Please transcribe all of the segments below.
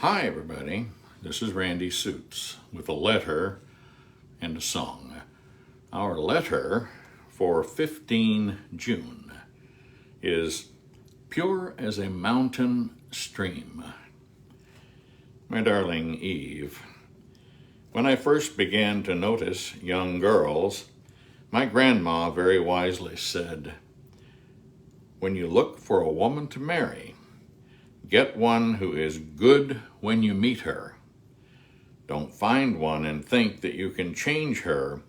Hi, everybody. This is Randy Suits with a letter and a song. Our letter for 15 June is Pure as a Mountain Stream. My darling Eve, when I first began to notice young girls, my grandma very wisely said, "When you look for a woman to marry, get one who is good when you meet her. Don't find one and think that you can change her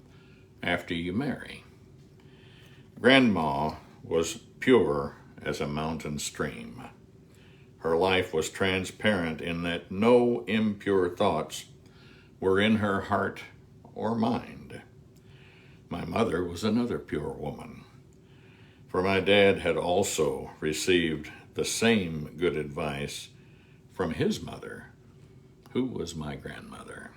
after you marry." Grandma was pure as a mountain stream. Her life was transparent in that no impure thoughts were in her heart or mind. My mother was another pure woman, for my dad had also received the same good advice from his mother, who was my grandmother.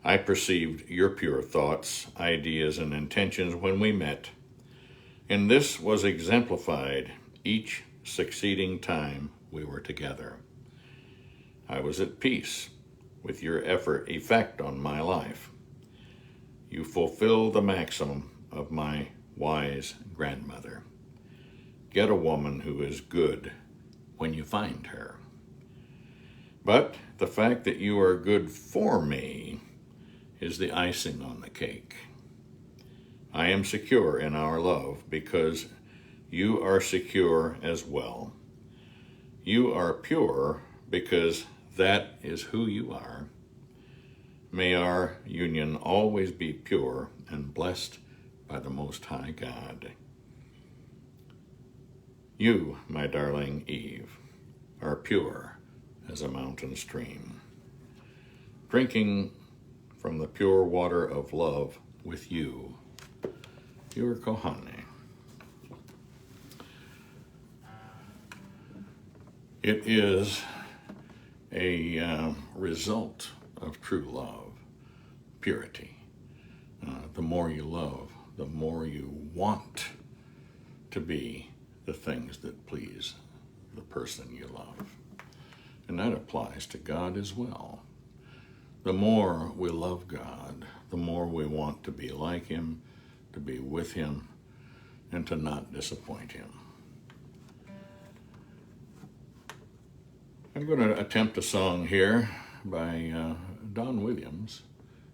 I perceived your pure thoughts, ideas, and intentions when we met, and this was exemplified each succeeding time we were together. I was at peace with your effect on my life. You fulfill the maxim of my wise grandmother. Get a woman who is good when you find her. But the fact that you are good for me is the icing on the cake. I am secure in our love because you are secure as well. You are pure because that is who you are. May our union always be pure and blessed by the Most High God. You, my darling Eve, are pure as a mountain stream. Drinking from the pure water of love with you, your Kohane. It is a result of true love, purity. The more you love, the more you want to be the things that please the person you love. And that applies to God as well. The more we love God, the more we want to be like Him, to be with Him, and to not disappoint Him. I'm going to attempt a song here by Don Williams.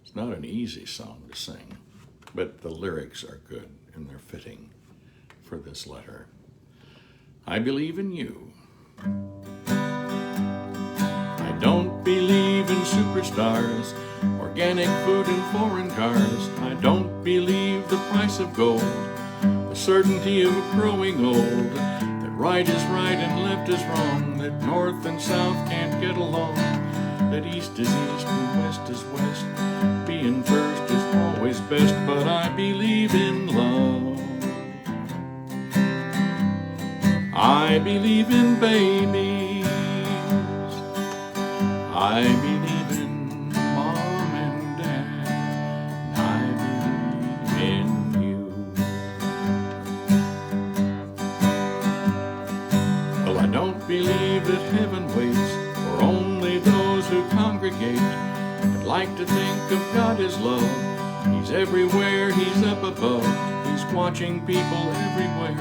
It's not an easy song to sing, but the lyrics are good and they're fitting for this letter. I believe in you. I don't believe in superstars, organic food and foreign cars. I don't believe the price of gold, the certainty of growing old, that right is right and left is wrong, that north and south can't get along, that east is east and west is west, being first is always best, but I believe in love. I believe in babies. I believe in mom and dad. I believe in you. Well, I don't believe that heaven waits for only those who congregate. I'd like to think of God as love. He's everywhere, He's up above. He's watching people everywhere.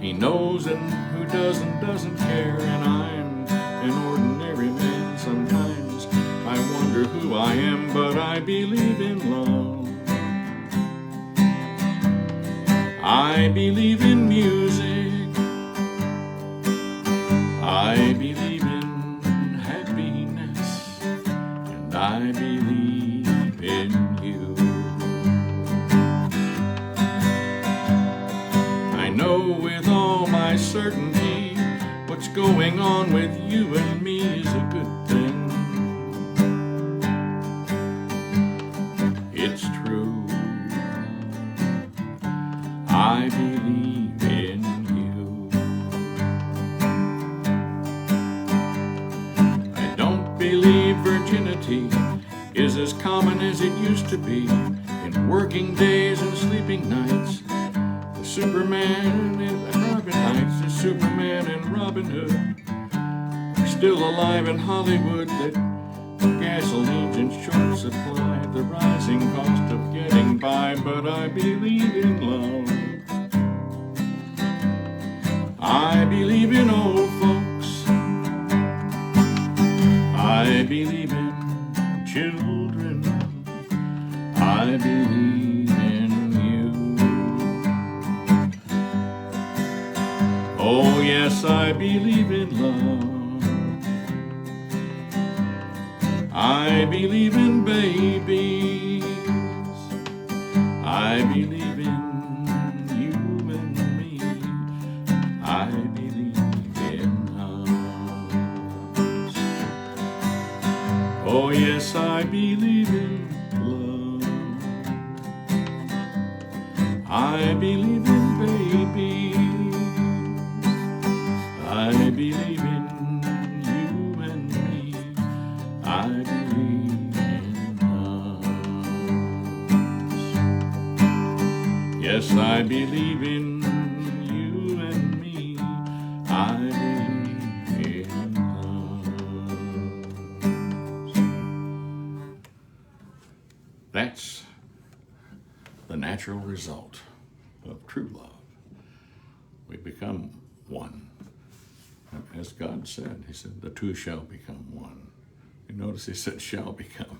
He knows, and who doesn't care, and I'm an ordinary man. Sometimes I wonder who I am, but I believe in love. I believe in music. I believe in happiness, and I believe in you. I know with all my certainty what's going on with you and me is a good thing. It's true. I believe in you. I don't believe virginity is as common as it used to be in working days and sleeping nights. Superman and Robin Heights, the Superman and Robin Hood, still alive in Hollywood, that gasoline's in short supply, the rising cost of getting by, but I believe in love. I believe in old folks. I believe in children. I believe in you. Oh yes, I believe in love. I believe in babies. I believe in you and me. I believe in us. Oh yes, I believe in love. I believe in babies. I believe in you and me. I believe in us. Yes, I believe in you and me. I believe in us. That's the natural result of true love. We become one. As God said, He said, the two shall become one. You notice He said, shall become.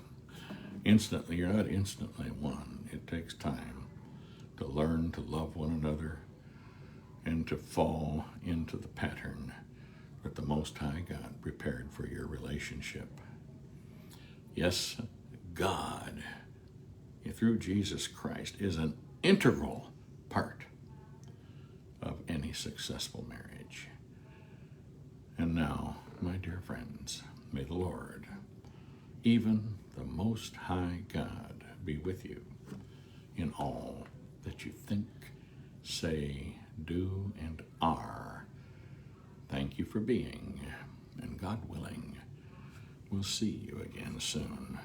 Instantly, you're not instantly one. It takes time to learn to love one another and to fall into the pattern that the Most High God prepared for your relationship. Yes, God, through Jesus Christ, is an integral part of any successful marriage. And now, my dear friends, may the Lord, even the Most High God, be with you in all that you think, say, do, and are. Thank you for being, and God willing, we'll see you again soon.